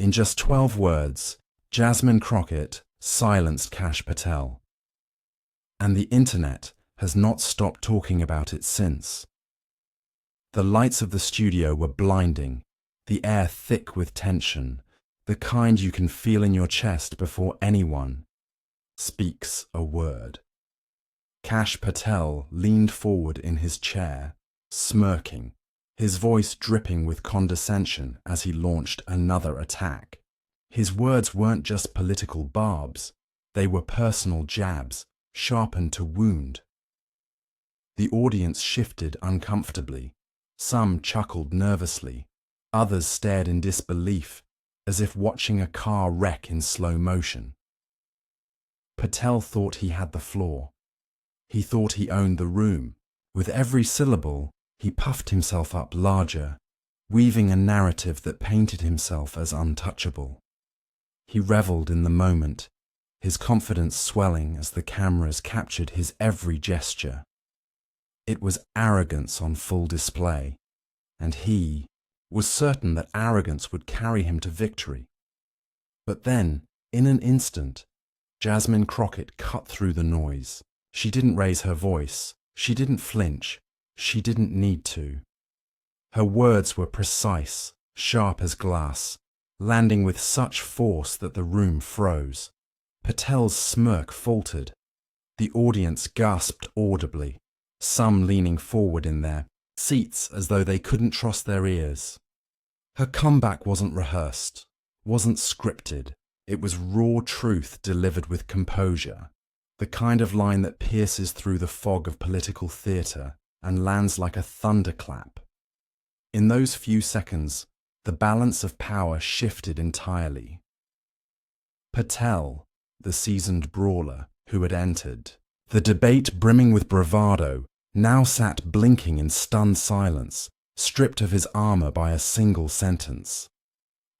In just 12 words, Jasmine Crockett silenced Kash Patel. And the internet has not stopped talking about it since. The lights of the studio were blinding, the air thick with tension, the kind you can feel in your chest before anyone speaks a word. Kash Patel leaned forward in his chair, smirking, his voice dripping with condescension as he launched another attack. His words weren't just political barbs, they were personal jabs, sharpened to wound. The audience shifted uncomfortably. Some chuckled nervously, others stared in disbelief, as if watching a car wreck in slow motion. Patel thought he had the floor. He thought he owned the room. With every syllable, he puffed himself up larger, weaving a narrative that painted himself as untouchable. He reveled in the moment, his confidence swelling as the cameras captured his every gesture. It was arrogance on full display, and he was certain that arrogance would carry him to victory. But then, in an instant, Jasmine Crockett cut through the noise. She didn't raise her voice. She didn't flinch. She didn't need to. Her words were precise, sharp as glass, landing with such force that the room froze. Patel's smirk faltered. The audience gasped audibly, some leaning forward in their seats as though they couldn't trust their ears. Her comeback wasn't rehearsed, wasn't scripted. It was raw truth delivered with composure, the kind of line that pierces through the fog of political theatre and lands like a thunderclap. In those few seconds, the balance of power shifted entirely. Patel, the seasoned brawler who had entered, the debate brimming with bravado, now sat blinking in stunned silence, stripped of his armor by a single sentence.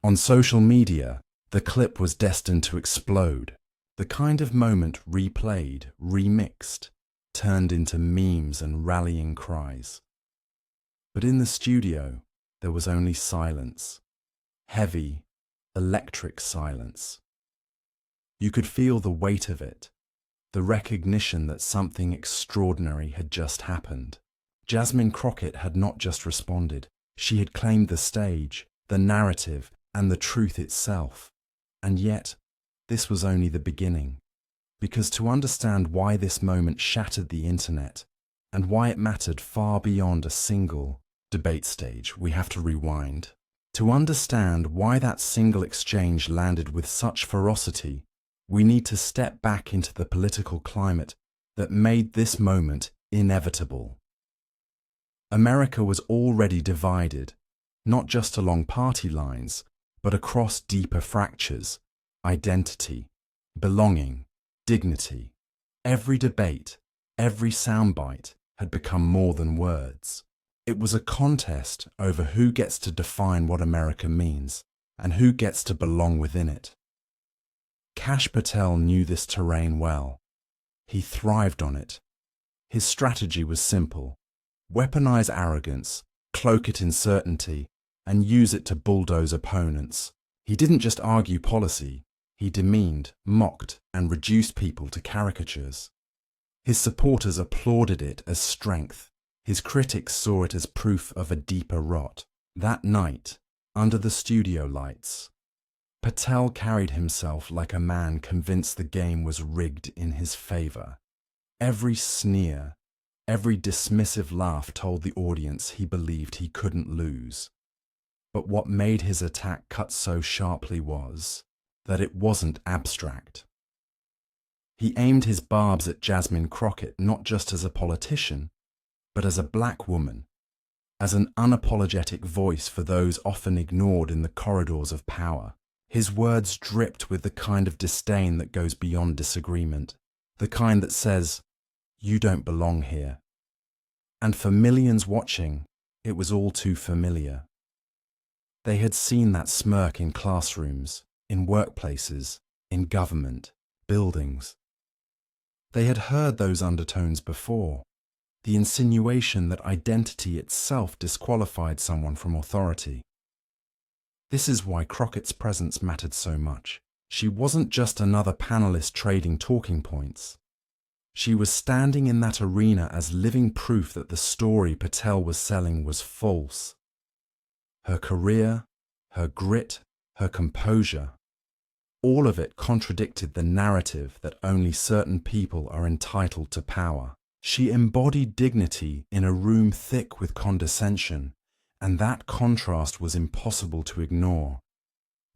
On social media, the clip was destined to explode, the kind of moment replayed, remixed, turned into memes and rallying cries. But in the studio, there was only silence, heavy, electric silence. You could feel the weight of it, the recognition that something extraordinary had just happened. Jasmine Crockett had not just responded, she had claimed the stage, the narrative, and the truth itself. And yet, this was only the beginning. Because to understand why this moment shattered the internet, and why it mattered far beyond a single debate stage, we have to rewind. To understand why that single exchange landed with such ferocity, we need to step back into the political climate that made this moment inevitable. America was already divided, not just along party lines, but across deeper fractures: identity, belonging, dignity. Every debate, every soundbite had become more than words. It was a contest over who gets to define what America means and who gets to belong within it. Kash Patel knew this terrain well. He thrived on it. His strategy was simple: weaponize arrogance, cloak it in certainty, and use it to bulldoze opponents. He didn't just argue policy, he demeaned, mocked, and reduced people to caricatures. His supporters applauded it as strength. His critics saw it as proof of a deeper rot. That night, under the studio lights, Patel carried himself like a man convinced the game was rigged in his favor. Every sneer, every dismissive laugh told the audience he believed he couldn't lose. But what made his attack cut so sharply was that it wasn't abstract. He aimed his barbs at Jasmine Crockett not just as a politician, but as a black woman, as an unapologetic voice for those often ignored in the corridors of power. His words dripped with the kind of disdain that goes beyond disagreement, the kind that says, "You don't belong here." And for millions watching, it was all too familiar. They had seen that smirk in classrooms, in workplaces, in government, buildings. They had heard those undertones before, the insinuation that identity itself disqualified someone from authority. This is why Crockett's presence mattered so much. She wasn't just another panelist trading talking points. She was standing in that arena as living proof that the story Patel was selling was false. Her career, her grit, her composure, all of it contradicted the narrative that only certain people are entitled to power. She embodied dignity in a room thick with condescension, and that contrast was impossible to ignore.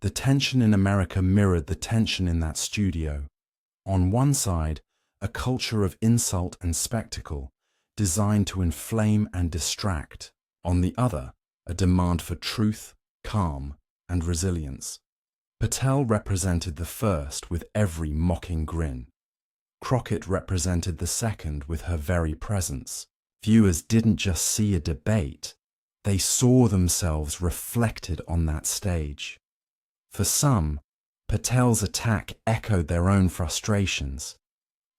The tension in America mirrored the tension in that studio. On one side, a culture of insult and spectacle, designed to inflame and distract. On the other, a demand for truth, calm, and resilience. Patel represented the first with every mocking grin. Crockett represented the second with her very presence. Viewers didn't just see a debate, they saw themselves reflected on that stage. For some, Patel's attack echoed their own frustrations.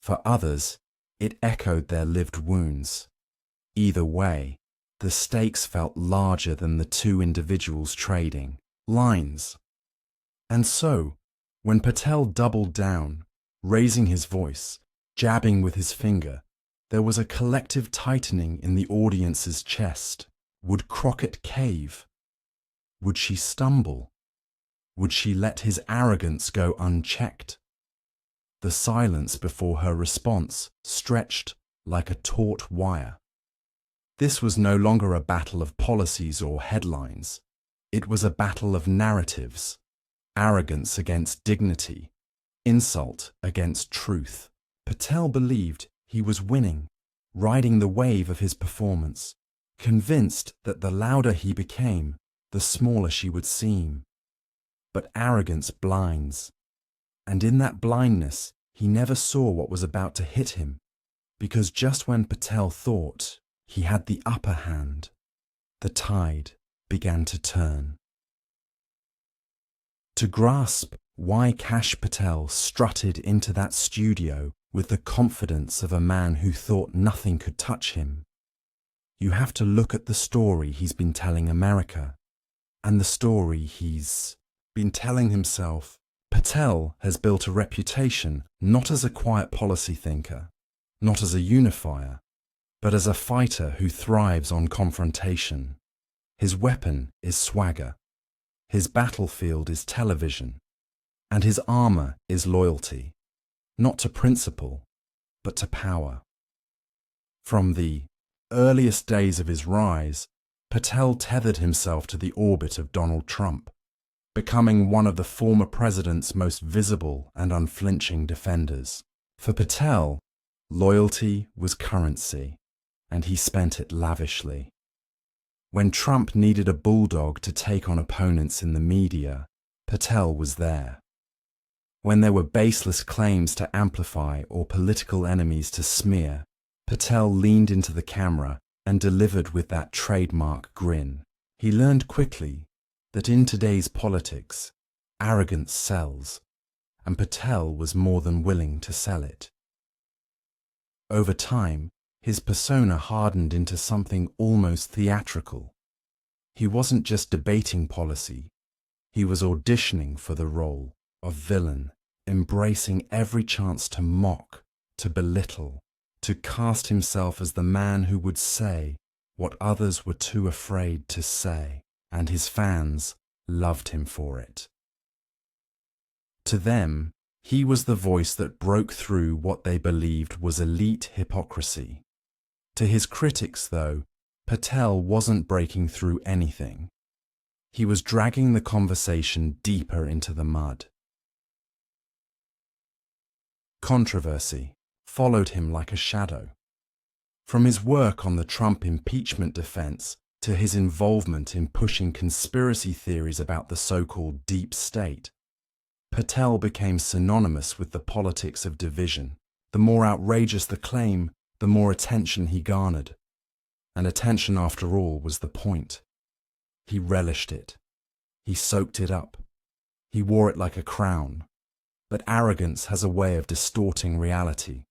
For others, it echoed their lived wounds. Either way, the stakes felt larger than the two individuals trading lines. And so, when Patel doubled down, raising his voice, jabbing with his finger, there was a collective tightening in the audience's chest. Would Crockett cave? Would she stumble? Would she let his arrogance go unchecked? The silence before her response stretched like a taut wire. This was no longer a battle of policies or headlines. It was a battle of narratives. Arrogance against dignity, insult against truth. Patel believed he was winning, riding the wave of his performance, convinced that the louder he became, the smaller she would seem. But arrogance blinds, and in that blindness he never saw what was about to hit him, because just when Patel thought he had the upper hand, the tide began to turn. To grasp why Kash Patel strutted into that studio with the confidence of a man who thought nothing could touch him, you have to look at the story he's been telling America, and the story he's been telling himself. Patel has built a reputation not as a quiet policy thinker, not as a unifier, but as a fighter who thrives on confrontation. His weapon is swagger. His battlefield is television, and his armor is loyalty, not to principle, but to power. From the earliest days of his rise, Patel tethered himself to the orbit of Donald Trump, becoming one of the former president's most visible and unflinching defenders. For Patel, loyalty was currency, and he spent it lavishly. When Trump needed a bulldog to take on opponents in the media, Patel was there. When there were baseless claims to amplify or political enemies to smear, Patel leaned into the camera and delivered with that trademark grin. He learned quickly that in today's politics, arrogance sells, and Patel was more than willing to sell it. Over time, his persona hardened into something almost theatrical. He wasn't just debating policy, he was auditioning for the role of villain, embracing every chance to mock, to belittle, to cast himself as the man who would say what others were too afraid to say, and his fans loved him for it. To them, he was the voice that broke through what they believed was elite hypocrisy. To his critics, though, Patel wasn't breaking through anything. He was dragging the conversation deeper into the mud. Controversy followed him like a shadow. From his work on the Trump impeachment defense to his involvement in pushing conspiracy theories about the so-called deep state, Patel became synonymous with the politics of division. The more outrageous the claim, the more attention he garnered. And attention, after all, was the point. He relished it. He soaked it up. He wore it like a crown. But arrogance has a way of distorting reality.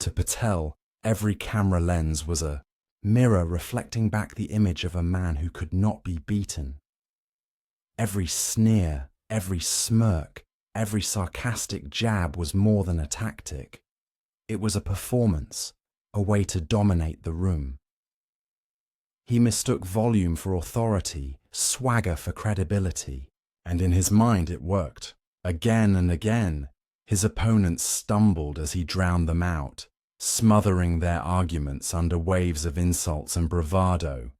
To Patel, every camera lens was a mirror reflecting back the image of a man who could not be beaten. Every sneer, every smirk, every sarcastic jab was more than a tactic. It was a performance, a way to dominate the room. He mistook volume for authority, swagger for credibility, and in his mind it worked. Again and again, his opponents stumbled as he drowned them out, smothering their arguments under waves of insults and bravado.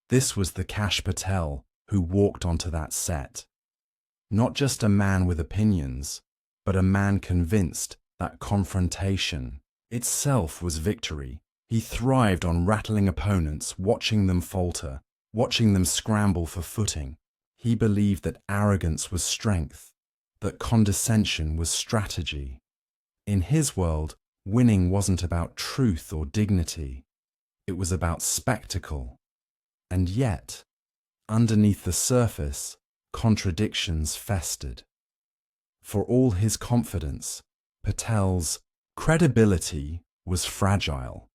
This was the Kash Patel who walked onto that set. Not just a man with opinions, but a man convinced that confrontation itself was victory. He thrived on rattling opponents, watching them falter, watching them scramble for footing. He believed that arrogance was strength, that condescension was strategy. In his world, winning wasn't about truth or dignity. It was about spectacle. And yet, underneath the surface, contradictions festered. For all his confidence, Patel's credibility was fragile.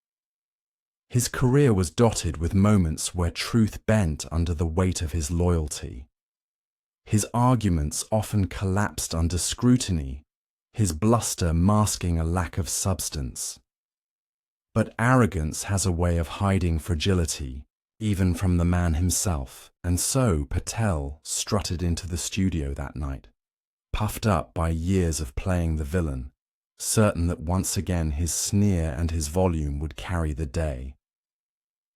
His career was dotted with moments where truth bent under the weight of his loyalty. His arguments often collapsed under scrutiny, his bluster masking a lack of substance. But arrogance has a way of hiding fragility, even from the man himself, and so Patel strutted into the studio that night, puffed up by years of playing the villain, certain that once again his sneer and his volume would carry the day.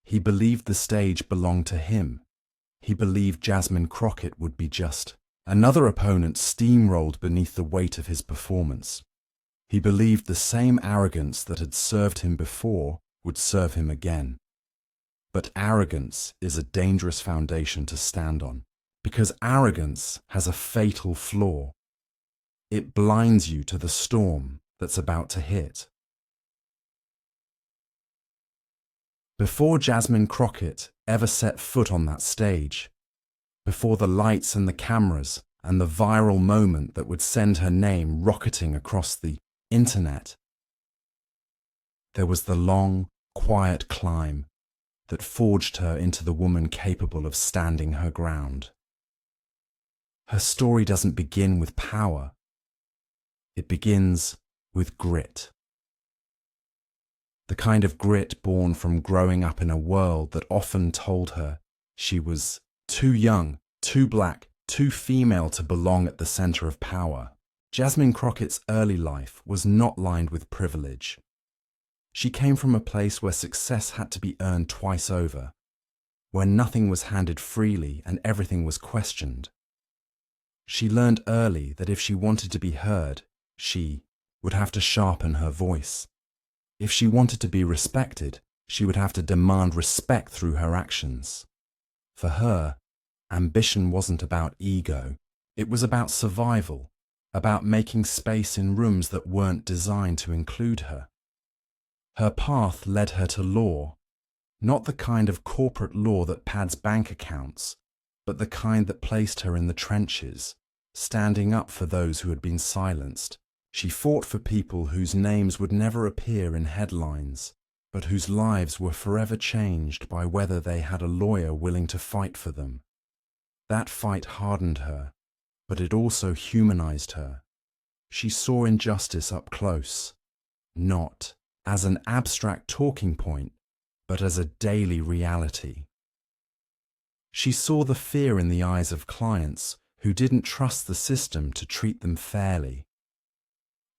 He believed the stage belonged to him. He believed Jasmine Crockett would be just another opponent steamrolled beneath the weight of his performance. He believed the same arrogance that had served him before would serve him again. But arrogance is a dangerous foundation to stand on, because arrogance has a fatal flaw. It blinds you to the storm that's about to hit. Before Jasmine Crockett ever set foot on that stage, before the lights and the cameras and the viral moment that would send her name rocketing across the internet, there was the long, quiet climb that forged her into the woman capable of standing her ground. Her story doesn't begin with power. It begins with grit. The kind of grit born from growing up in a world that often told her she was too young, too black, too female to belong at the center of power. Jasmine Crockett's early life was not lined with privilege. She came from a place where success had to be earned twice over, where nothing was handed freely and everything was questioned. She learned early that if she wanted to be heard, she would have to sharpen her voice. If she wanted to be respected, she would have to demand respect through her actions. For her, ambition wasn't about ego. It was about survival, about making space in rooms that weren't designed to include her. Her path led her to law, not the kind of corporate law that pads bank accounts, but the kind that placed her in the trenches, standing up for those who had been silenced. She fought for people whose names would never appear in headlines, but whose lives were forever changed by whether they had a lawyer willing to fight for them. That fight hardened her, but it also humanized her. She saw injustice up close, not as an abstract talking point, but as a daily reality. She saw the fear in the eyes of clients who didn't trust the system to treat them fairly.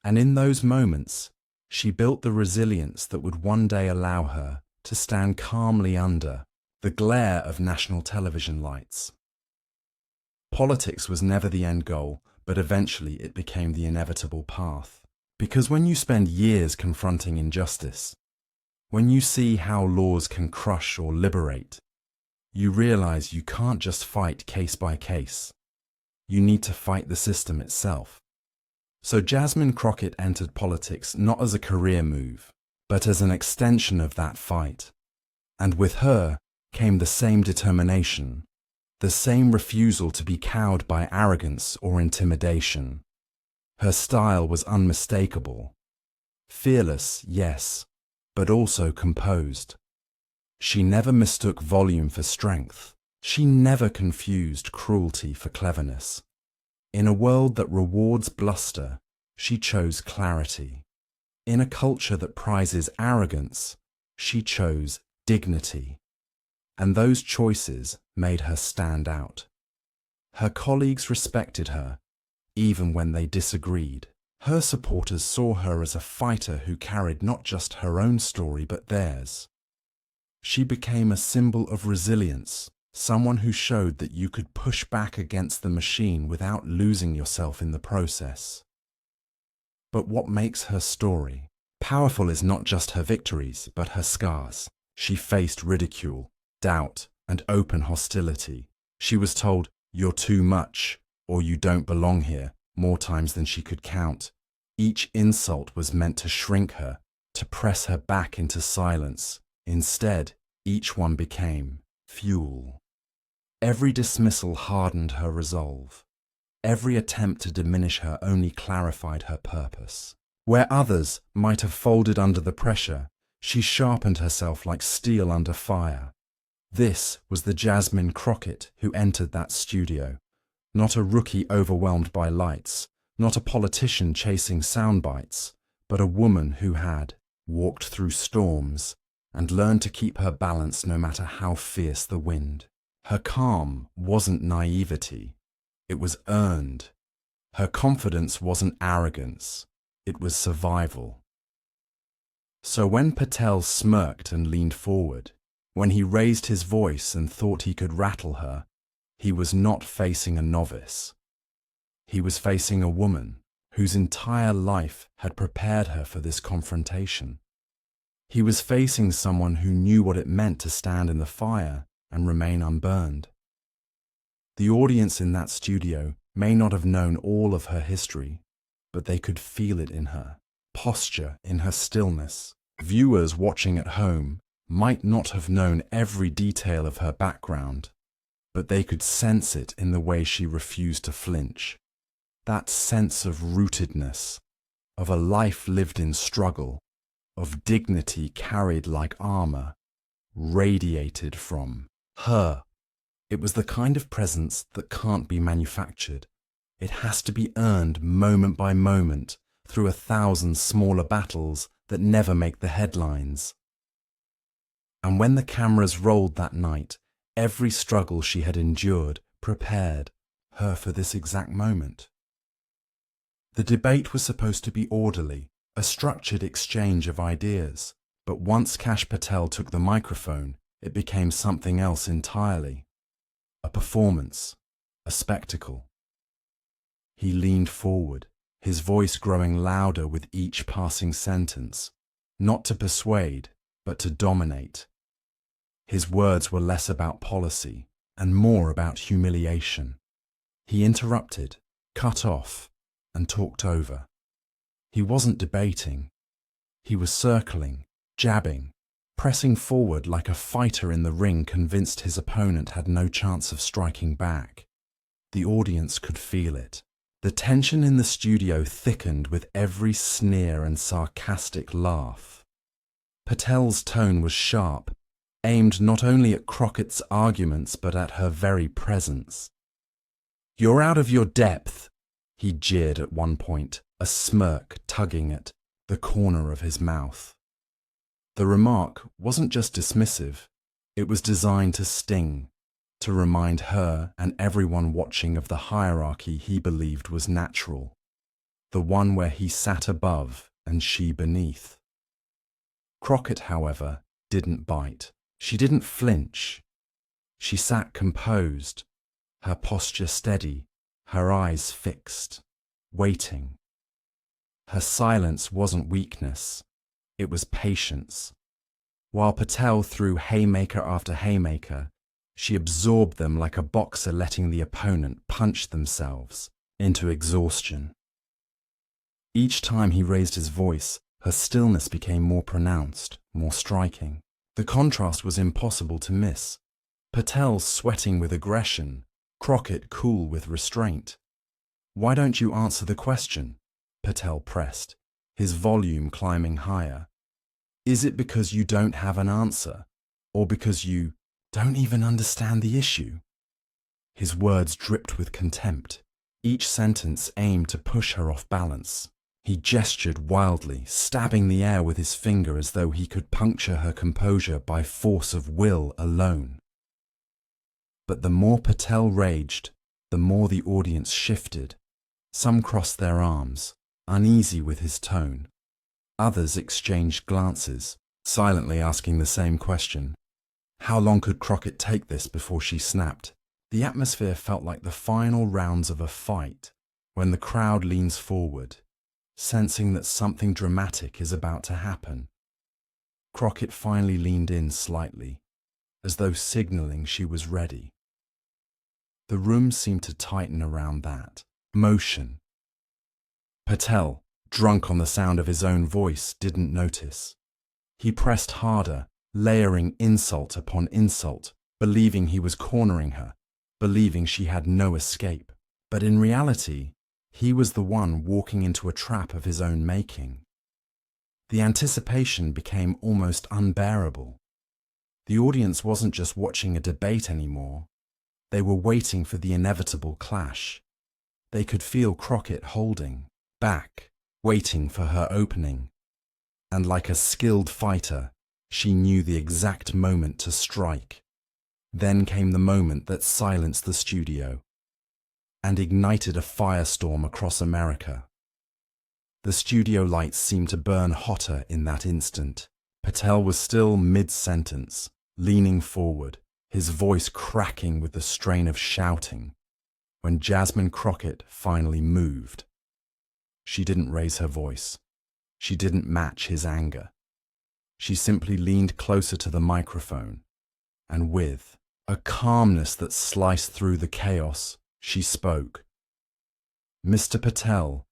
And in those moments, she built the resilience that would one day allow her to stand calmly under the glare of national television lights. Politics was never the end goal, but eventually it became the inevitable path. Because when you spend years confronting injustice, when you see how laws can crush or liberate, you realize you can't just fight case by case. You need to fight the system itself. So Jasmine Crockett entered politics not as a career move, but as an extension of that fight. And with her came the same determination, the same refusal to be cowed by arrogance or intimidation. Her style was unmistakable. Fearless, yes, but also composed. She never mistook volume for strength. She never confused cruelty for cleverness. In a world that rewards bluster, she chose clarity. In a culture that prizes arrogance, she chose dignity. And those choices made her stand out. Her colleagues respected her, even when they disagreed. Her supporters saw her as a fighter who carried not just her own story but theirs. She became a symbol of resilience, someone who showed that you could push back against the machine without losing yourself in the process. But what makes her story powerful is not just her victories, but her scars. She faced ridicule, doubt, and open hostility. She was told, "You're too much," or "You don't belong here," more times than she could count. Each insult was meant to shrink her, to press her back into silence. Instead, each one became fuel. Every dismissal hardened her resolve. Every attempt to diminish her only clarified her purpose. Where others might have folded under the pressure, she sharpened herself like steel under fire. This was the Jasmine Crockett who entered that studio. Not a rookie overwhelmed by lights, not a politician chasing sound bites, but a woman who had walked through storms and learned to keep her balance no matter how fierce the wind. Her calm wasn't naivety, it was earned. Her confidence wasn't arrogance, it was survival. So when Patel smirked and leaned forward, when he raised his voice and thought he could rattle her, he was not facing a novice. He was facing a woman whose entire life had prepared her for this confrontation. He was facing someone who knew what it meant to stand in the fire and remain unburned. The audience in that studio may not have known all of her history, but they could feel it in her posture, in her stillness. Viewers watching at home might not have known every detail of her background, but they could sense it in the way she refused to flinch. That sense of rootedness, of a life lived in struggle, of dignity carried like armor, radiated from her. It was the kind of presence that can't be manufactured. It has to be earned moment by moment through 1,000 smaller battles that never make the headlines. And when the cameras rolled that night, every struggle she had endured prepared her for this exact moment. The debate was supposed to be orderly, a structured exchange of ideas. But once Kash Patel took the microphone, it became something else entirely. A performance, a spectacle. He leaned forward, his voice growing louder with each passing sentence, not to persuade, but to dominate. His words were less about policy and more about humiliation. He interrupted, cut off, and talked over. He wasn't debating. He was circling, jabbing, pressing forward like a fighter in the ring convinced his opponent had no chance of striking back. The audience could feel it. The tension in the studio thickened with every sneer and sarcastic laugh. Patel's tone was sharp, aimed not only at Crockett's arguments but at her very presence. "You're out of your depth," he jeered at one point, a smirk tugging at the corner of his mouth. The remark wasn't just dismissive, it was designed to sting, to remind her and everyone watching of the hierarchy he believed was natural, the one where he sat above and she beneath. Crockett, however, didn't bite. She didn't flinch. She sat composed, her posture steady, her eyes fixed, waiting. Her silence wasn't weakness, it was patience. While Patel threw haymaker after haymaker, she absorbed them like a boxer letting the opponent punch themselves into exhaustion. Each time he raised his voice, her stillness became more pronounced, more striking. The contrast was impossible to miss. Patel sweating with aggression, Crockett cool with restraint. "Why don't you answer the question?" Patel pressed, his volume climbing higher. "Is it because you don't have an answer, or because you don't even understand the issue." His words dripped with contempt, each sentence aimed to push her off balance. He gestured wildly, stabbing the air with his finger as though he could puncture her composure by force of will alone. But the more Patel raged, the more the audience shifted. Some crossed their arms, uneasy with his tone. Others exchanged glances, silently asking the same question. How long could Crockett take this before she snapped? The atmosphere felt like the final rounds of a fight, when the crowd leans forward, sensing that something dramatic is about to happen. Crockett finally leaned in slightly, as though signaling she was ready. The room seemed to tighten around that motion. Patel, drunk on the sound of his own voice, didn't notice. He pressed harder, layering insult upon insult, believing he was cornering her, believing she had no escape. But in reality, he was the one walking into a trap of his own making. The anticipation became almost unbearable. The audience wasn't just watching a debate anymore. They were waiting for the inevitable clash. They could feel Crockett holding back, waiting for her opening. And like a skilled fighter, she knew the exact moment to strike. Then came the moment that silenced the studio and ignited a firestorm across America. The studio lights seemed to burn hotter in that instant. Patel was still mid-sentence, leaning forward, his voice cracking with the strain of shouting, when Jasmine Crockett finally moved. She didn't raise her voice. She didn't match his anger. She simply leaned closer to the microphone, and with a calmness that sliced through the chaos, she spoke. "Mr. Patel,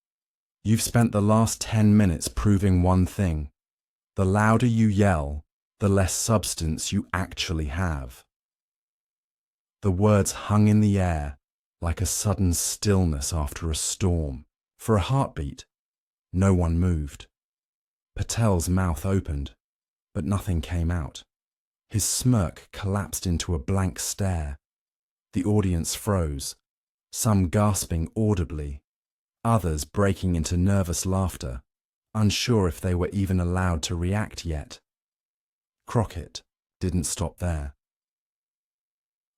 you've spent the last 10 minutes proving one thing. The louder you yell, the less substance you actually have." The words hung in the air like a sudden stillness after a storm. For a heartbeat, no one moved. Patel's mouth opened, but nothing came out. His smirk collapsed into a blank stare. The audience froze, some gasping audibly, others breaking into nervous laughter, unsure if they were even allowed to react yet. Crockett didn't stop there.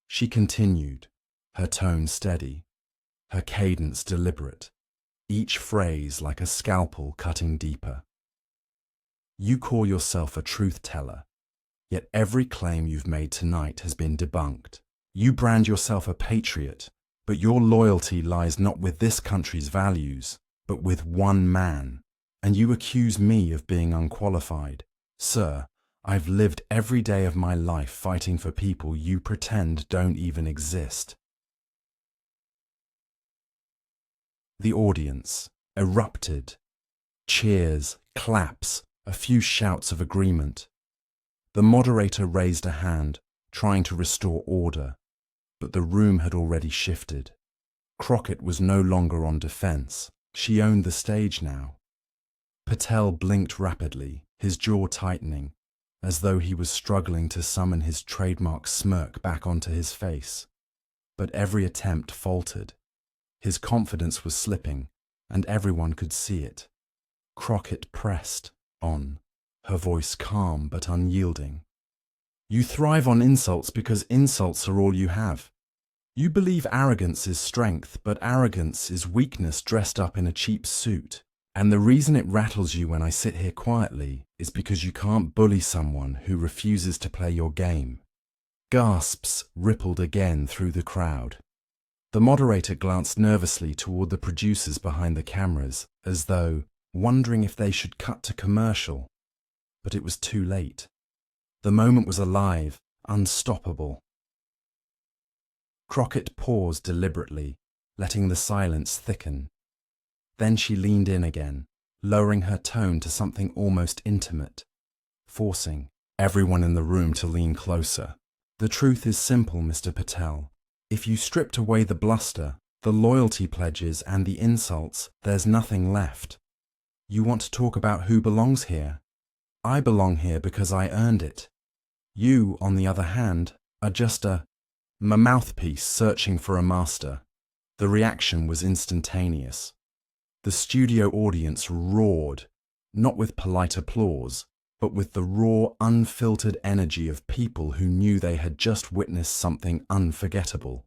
She continued, her tone steady, her cadence deliberate, each phrase like a scalpel cutting deeper. "You call yourself a truth teller, yet every claim you've made tonight has been debunked. You brand yourself a patriot, but your loyalty lies not with this country's values, but with one man. And you accuse me of being unqualified. Sir, I've lived every day of my life fighting for people you pretend don't even exist." The audience erupted. Cheers, claps, a few shouts of agreement. The moderator raised a hand, trying to restore order, but the room had already shifted. Crockett was no longer on defense. She owned the stage now. Patel blinked rapidly, his jaw tightening, as though he was struggling to summon his trademark smirk back onto his face. But every attempt faltered. His confidence was slipping, and everyone could see it. Crockett pressed on, her voice calm but unyielding. "You thrive on insults because insults are all you have. You believe arrogance is strength, but arrogance is weakness dressed up in a cheap suit. And the reason it rattles you when I sit here quietly is because you can't bully someone who refuses to play your game." Gasps rippled again through the crowd. The moderator glanced nervously toward the producers behind the cameras, as though wondering if they should cut to commercial. But it was too late. The moment was alive, unstoppable. Crockett paused deliberately, letting the silence thicken. Then she leaned in again, lowering her tone to something almost intimate, forcing everyone in the room to lean closer. "The truth is simple, Mr. Patel. If you stripped away the bluster, the loyalty pledges and the insults, there's nothing left. You want to talk about who belongs here? I belong here because I earned it. You, on the other hand, just a mouthpiece searching for a master. The reaction was instantaneous. The studio audience roared, not with polite applause, but with the raw, unfiltered energy of people who knew they had just witnessed something unforgettable.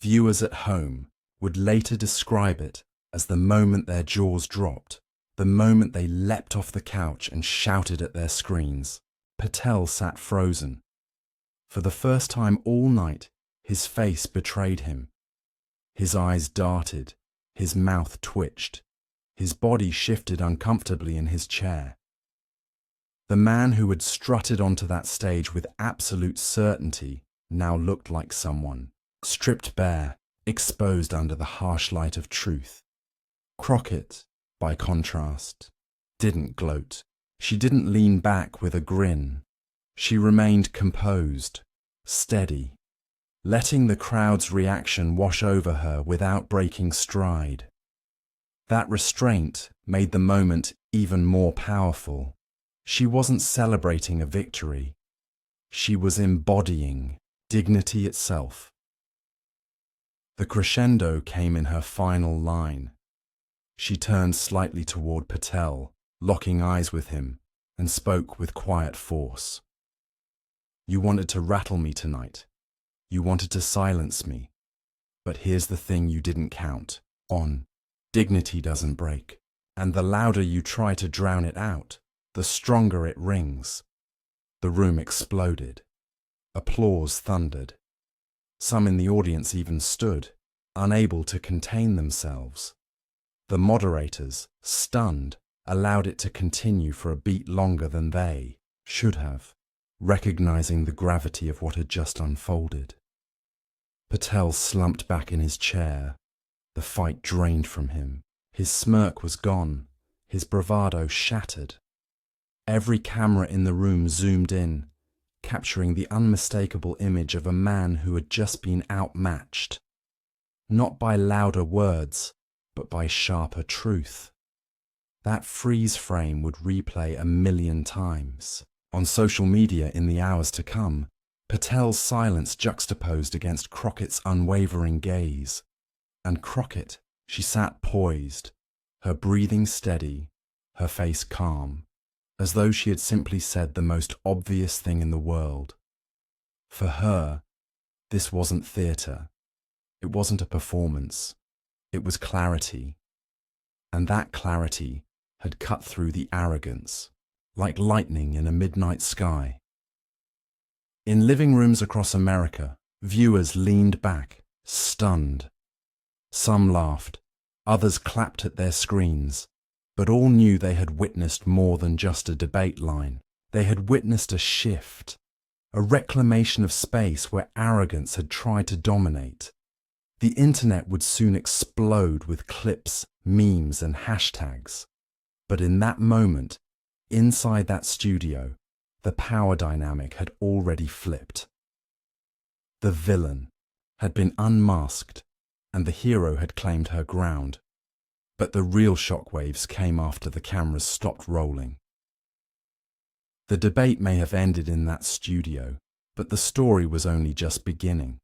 Viewers at home would later describe it as the moment their jaws dropped, the moment they leapt off the couch and shouted at their screens. Patel sat frozen. For the first time all night, his face betrayed him. His eyes darted, his mouth twitched, his body shifted uncomfortably in his chair. The man who had strutted onto that stage with absolute certainty now looked like someone, stripped bare, exposed under the harsh light of truth. Crockett, by contrast, didn't gloat. She didn't lean back with a grin. She remained composed, steady, letting the crowd's reaction wash over her without breaking stride. That restraint made the moment even more powerful. She wasn't celebrating a victory. She was embodying dignity itself. The crescendo came in her final line. She turned slightly toward Patel, locking eyes with him, and spoke with quiet force. "You wanted to rattle me tonight. You wanted to silence me. But here's the thing you didn't count on. Dignity doesn't break. And the louder you try to drown it out, the stronger it rings." The room exploded. Applause thundered. Some in the audience even stood, unable to contain themselves. The moderators, stunned, allowed it to continue for a beat longer than they should have, recognizing the gravity of what had just unfolded. Patel slumped back in his chair. The fight drained from him. His smirk was gone, his bravado shattered. Every camera in the room zoomed in, capturing the unmistakable image of a man who had just been outmatched, not by louder words, but by sharper truth. That freeze frame would replay 1,000,000 times. On social media in the hours to come, Patel's silence juxtaposed against Crockett's unwavering gaze. And Crockett, she sat poised, her breathing steady, her face calm, as though she had simply said the most obvious thing in the world. For her, this wasn't theatre. It wasn't a performance. It was clarity. And that clarity had cut through the arrogance, like lightning in a midnight sky. In living rooms across America, viewers leaned back, stunned. Some laughed, others clapped at their screens, but all knew they had witnessed more than just a debate line. They had witnessed a shift, a reclamation of space where arrogance had tried to dominate. The internet would soon explode with clips, memes, and hashtags. But in that moment, inside that studio, the power dynamic had already flipped. The villain had been unmasked, and the hero had claimed her ground. But the real shockwaves came after the cameras stopped rolling. The debate may have ended in that studio, but the story was only just beginning.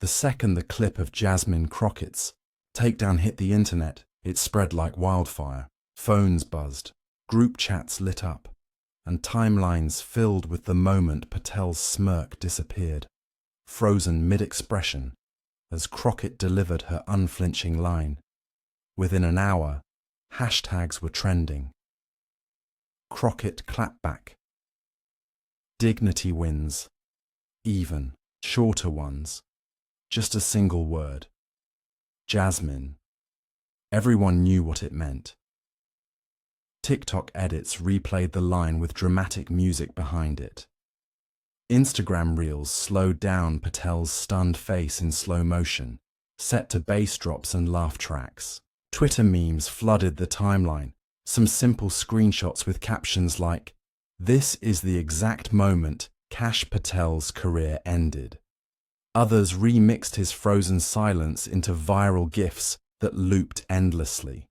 The second the clip of Jasmine Crockett's takedown hit the internet, it spread like wildfire. Phones buzzed, group chats lit up, and timelines filled with the moment Patel's smirk disappeared, frozen mid-expression, as Crockett delivered her unflinching line. Within an hour, hashtags were trending. Crockett clapback. Dignity wins. Even, shorter ones. Just a single word. Jasmine. Everyone knew what it meant. TikTok edits replayed the line with dramatic music behind it. Instagram reels slowed down Patel's stunned face in slow motion, set to bass drops and laugh tracks. Twitter memes flooded the timeline, some simple screenshots with captions like, "This is the exact moment Kash Patel's career ended." Others remixed his frozen silence into viral GIFs that looped endlessly.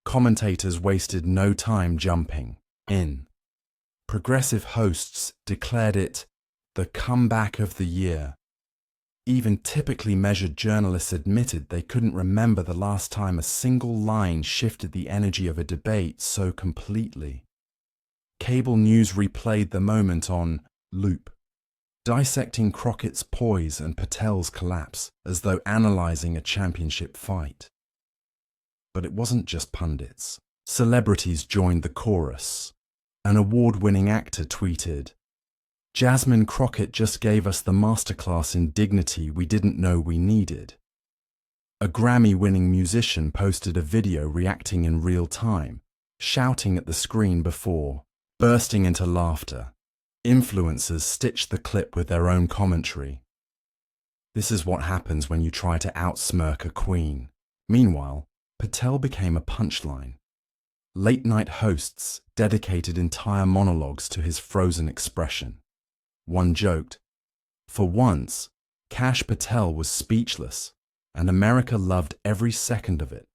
Commentators wasted no time jumping in. Progressive hosts declared it The comeback of the year. Even typically measured journalists admitted they couldn't remember the last time a single line shifted the energy of a debate so completely. Cable news replayed the moment on loop, dissecting Crockett's poise and Patel's collapse as though analyzing a championship fight. But it wasn't just pundits. Celebrities joined the chorus. An award-winning actor tweeted, "Jasmine Crockett just gave us the masterclass in dignity we didn't know we needed." A Grammy-winning musician posted a video reacting in real time, shouting at the screen before bursting into laughter. Influencers stitched the clip with their own commentary. This is what happens when you try to outsmirk a queen. Meanwhile, Patel became a punchline. Late-night hosts dedicated entire monologues to his frozen expression. One joked, "For once, Kash Patel was speechless, and America loved every second of it."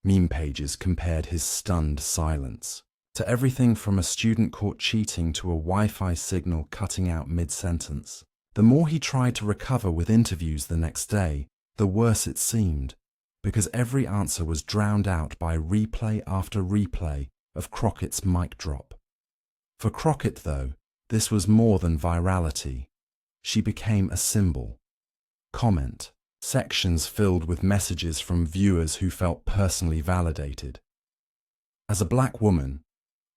Meme pages compared his stunned silence to everything from a student caught cheating to a Wi-Fi signal cutting out mid-sentence. The more he tried to recover with interviews the next day, the worse it seemed, because every answer was drowned out by replay after replay of Crockett's mic drop. For Crockett, though, this was more than virality. She became a symbol. Comment sections filled with messages from viewers who felt personally validated. "As a black woman,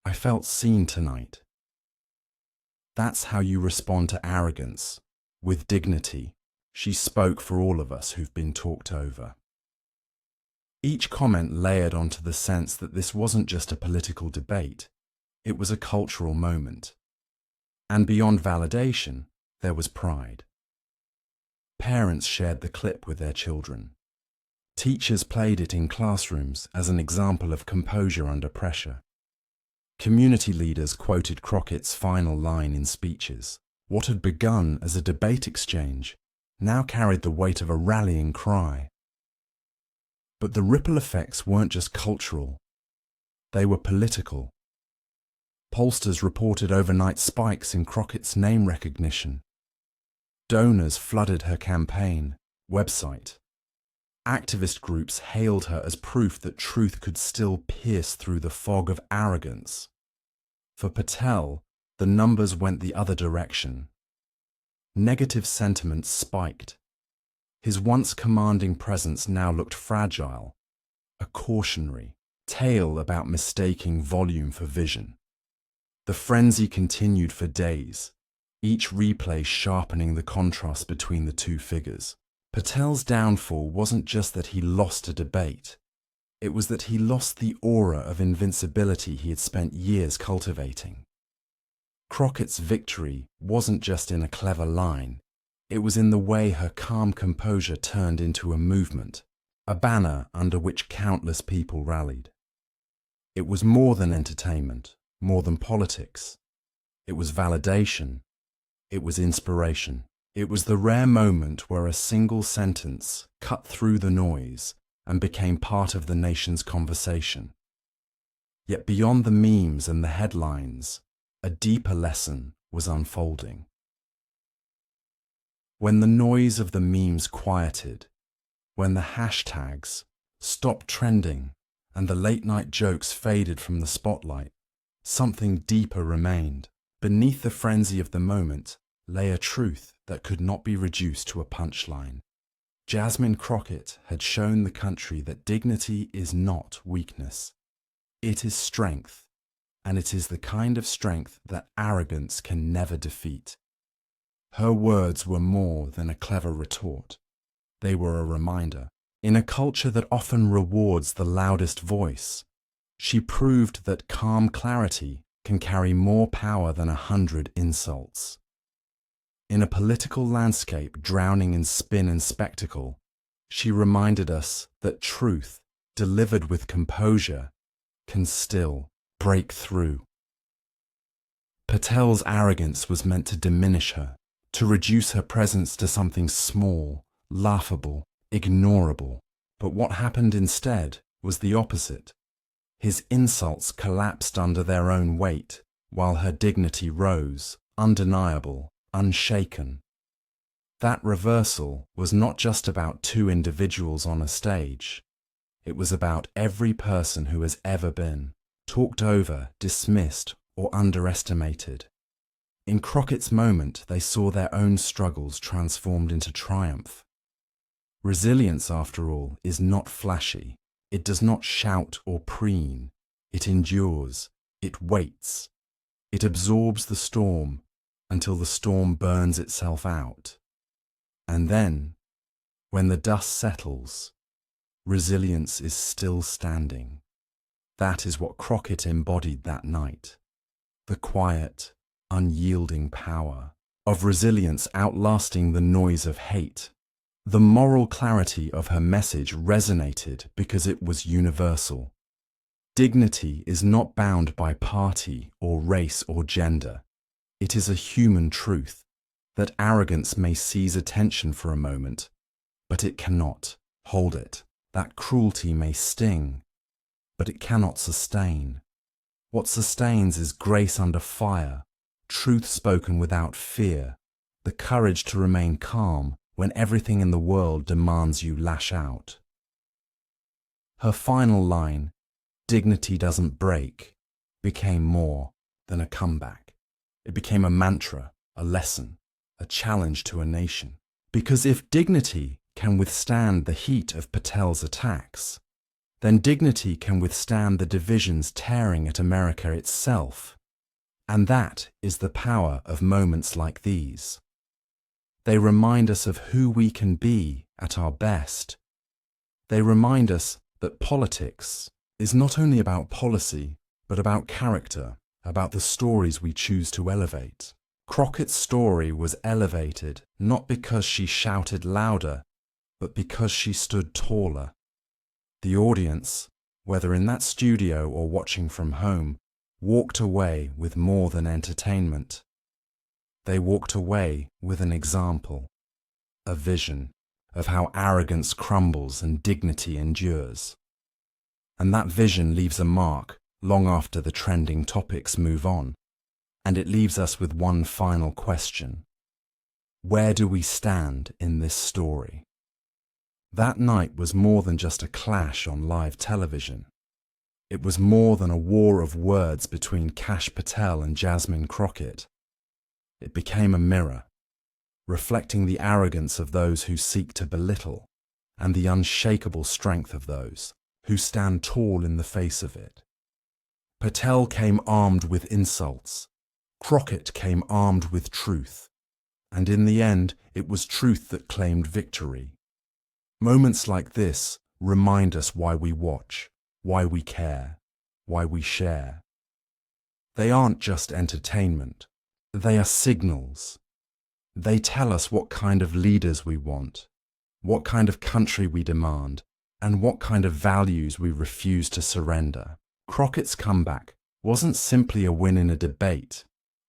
I felt seen tonight." That's how you respond to arrogance, with dignity. She spoke for all of us who've been talked over. Each comment layered onto the sense that this wasn't just a political debate, it was a cultural moment. And beyond validation, there was pride. Parents shared the clip with their children. Teachers played it in classrooms as an example of composure under pressure. Community leaders quoted Crockett's final line in speeches. What had begun as a debate exchange now carried the weight of a rallying cry. But the ripple effects weren't just cultural, they were political. Pollsters reported overnight spikes in Crockett's name recognition. Donors flooded her campaign website. Activist groups hailed her as proof that truth could still pierce through the fog of arrogance. For Patel, the numbers went the other direction. Negative sentiment spiked. His once commanding presence now looked fragile, a cautionary tale about mistaking volume for vision. The frenzy continued for days, each replay sharpening the contrast between the two figures. Patel's downfall wasn't just that he lost a debate, it was that he lost the aura of invincibility he had spent years cultivating. Crockett's victory wasn't just in a clever line, it was in the way her calm composure turned into a movement, a banner under which countless people rallied. It was more than entertainment, more than politics. It was validation. It was inspiration. It was the rare moment where a single sentence cut through the noise and became part of the nation's conversation. Yet beyond the memes and the headlines, a deeper lesson was unfolding. When the noise of the memes quieted, when the hashtags stopped trending and the late-night jokes faded from the spotlight, something deeper remained. Beneath the frenzy of the moment lay a truth that could not be reduced to a punchline. Jasmine Crockett had shown the country that dignity is not weakness. It is strength, and it is the kind of strength that arrogance can never defeat. Her words were more than a clever retort. They were a reminder. In a culture that often rewards the loudest voice, she proved that calm clarity can carry more power than 100 insults. In a political landscape drowning in spin and spectacle, she reminded us that truth, delivered with composure, can still break through. Patel's arrogance was meant to diminish her, to reduce her presence to something small, laughable, ignorable. But what happened instead was the opposite. His insults collapsed under their own weight, while her dignity rose, undeniable, unshaken. That reversal was not just about two individuals on a stage. It was about every person who has ever been talked over, dismissed, or underestimated. In Crockett's moment, they saw their own struggles transformed into triumph. Resilience, after all, is not flashy. It does not shout or preen. It endures. It waits. It absorbs the storm until the storm burns itself out. And then, when the dust settles, resilience is still standing. That is what Crockett embodied that night. The quiet, unyielding power of resilience outlasting the noise of hate. The moral clarity of her message resonated because it was universal. Dignity is not bound by party or race or gender. It is a human truth that arrogance may seize attention for a moment, but it cannot hold it. That cruelty may sting, but it cannot sustain. What sustains is grace under fire, truth spoken without fear, the courage to remain calm when everything in the world demands you lash out. Her final line, "Dignity doesn't break," became more than a comeback. It became a mantra, a lesson, a challenge to a nation. Because if dignity can withstand the heat of Patel's attacks, then dignity can withstand the divisions tearing at America itself. And that is the power of moments like these. They remind us of who we can be at our best. They remind us that politics is not only about policy, but about character, about the stories we choose to elevate. Crockett's story was elevated not because she shouted louder, but because she stood taller. The audience, whether in that studio or watching from home, walked away with more than entertainment. They walked away with an example, a vision of how arrogance crumbles and dignity endures. And that vision leaves a mark long after the trending topics move on, and it leaves us with one final question. Where do we stand in this story? That night was more than just a clash on live television. It was more than a war of words between Kash Patel and Jasmine Crockett. It became a mirror, reflecting the arrogance of those who seek to belittle and the unshakable strength of those who stand tall in the face of it. Patel came armed with insults. Crockett came armed with truth. And in the end, it was truth that claimed victory. Moments like this remind us why we watch, why we care, why we share. They aren't just entertainment. They are signals. They tell us what kind of leaders we want, what kind of country we demand, and what kind of values we refuse to surrender. Crockett's comeback wasn't simply a win in a debate.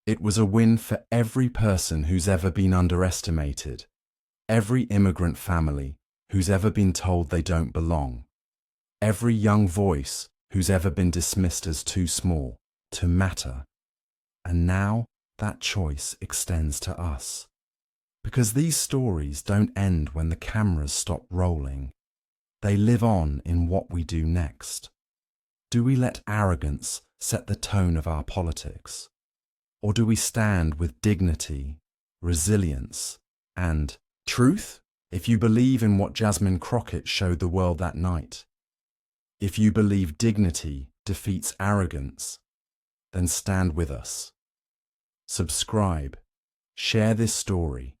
It was a win for every person who's ever been underestimated, every immigrant family who's ever been told they don't belong, every young voice who's ever been dismissed as too small to matter. And now that choice extends to us. Because these stories don't end when the cameras stop rolling. They live on in what we do next. Do we let arrogance set the tone of our politics? Or do we stand with dignity, resilience, and truth? If you believe in what Jasmine Crockett showed the world that night, if you believe dignity defeats arrogance, then stand with us. Subscribe, share this story,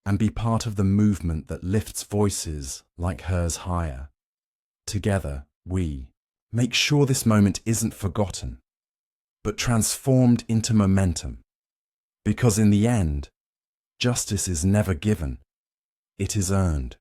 and be part of the movement that lifts voices like hers higher. Together, we make sure this moment isn't forgotten, but transformed into momentum. Because in the end, justice is never given, it is earned.